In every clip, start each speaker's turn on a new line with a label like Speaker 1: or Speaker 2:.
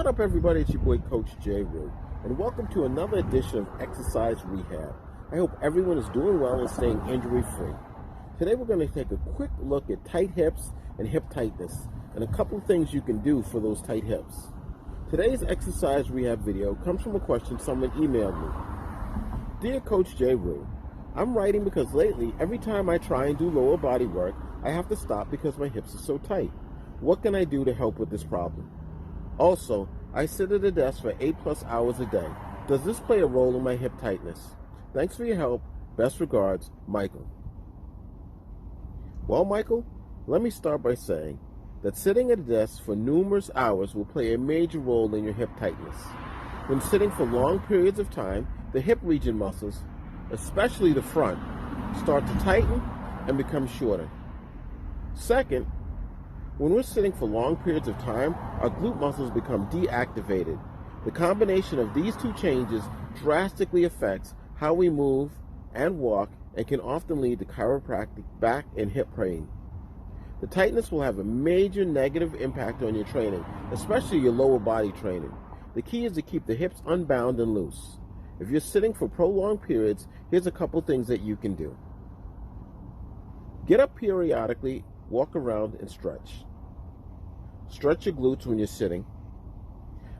Speaker 1: What up, everybody? It's your boy Coach J. Rue, and welcome to another edition of Exercise Rehab. I hope everyone is doing well and staying injury-free. Today we're going to take a quick look at tight hips and hip tightness, and a couple of things you can do for those tight hips. Today's Exercise Rehab video comes from a question someone emailed me. Dear Coach J. Rue, I'm writing because lately, every time I try and do lower body work, I have to stop because my hips are so tight. What can I do to help with this problem? Also, I sit at a desk for 8+ hours a day. Does this play a role in my hip tightness? Thanks for your help. Best regards, Michael. Well, Michael, let me start by saying that sitting at a desk for numerous hours will play a major role in your hip tightness. When sitting for long periods of time, the hip region muscles, especially the front, start to tighten and become shorter. Second, when we're sitting for long periods of time, our glute muscles become deactivated. The combination of these two changes drastically affects how we move and walk and can often lead to chiropractic back and hip pain. The tightness will have a major negative impact on your training, especially your lower body training. The key is to keep the hips unbound and loose. If you're sitting for prolonged periods, here's a couple things that you can do. Get up periodically, walk around, and stretch. Stretch your glutes when you're sitting.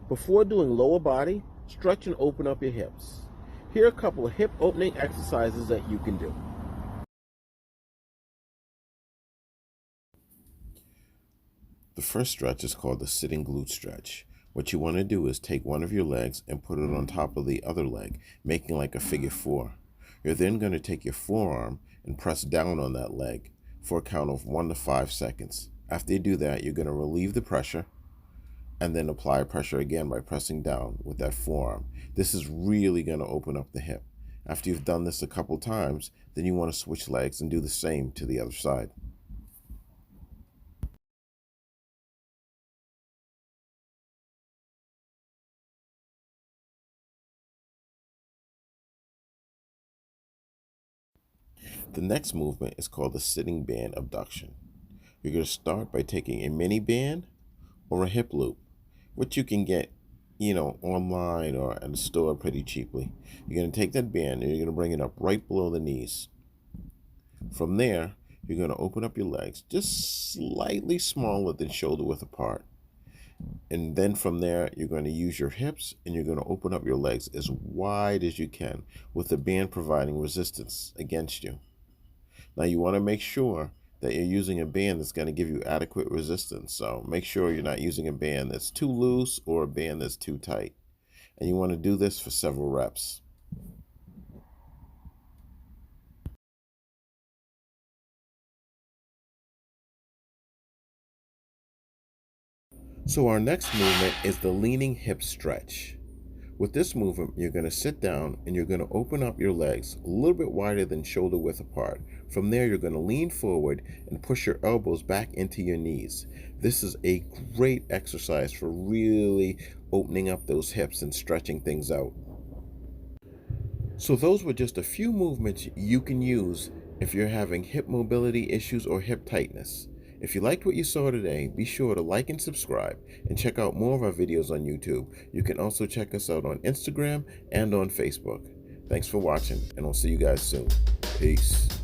Speaker 1: Before doing lower body, stretch and open up your hips. Here are a couple of hip opening exercises that you can do. The first stretch is called the sitting glute stretch. What you want to do is take one of your legs and put it on top of the other leg, making like a figure 4. You're then going to take your forearm and press down on that leg for a count of 1 to 5 seconds. After you do that, you're going to relieve the pressure and then apply pressure again by pressing down with that forearm. This is really going to open up the hip. After you've done this a couple times, then you want to switch legs and do the same to the other side. The next movement is called the sitting band abduction. You're going to start by taking a mini band or a hip loop, which you can get, online or at a store pretty cheaply. You're going to take that band and you're going to bring it up right below the knees. From there, you're going to open up your legs just slightly smaller than shoulder width apart. And then from there, you're going to use your hips and you're going to open up your legs as wide as you can with the band providing resistance against you. Now you want to make sure that you're using a band that's going to give you adequate resistance. So make sure you're not using a band that's too loose or a band that's too tight. And you want to do this for several reps. So our next movement is the leaning hip stretch. With this movement, you're going to sit down and you're going to open up your legs a little bit wider than shoulder width apart. From there, you're going to lean forward and push your elbows back into your knees. This is a great exercise for really opening up those hips and stretching things out. So those were just a few movements you can use if you're having hip mobility issues or hip tightness. If you liked what you saw today, be sure to like and subscribe and check out more of our videos on YouTube. You can also check us out on Instagram and on Facebook. Thanks for watching, and I'll see you guys soon. Peace.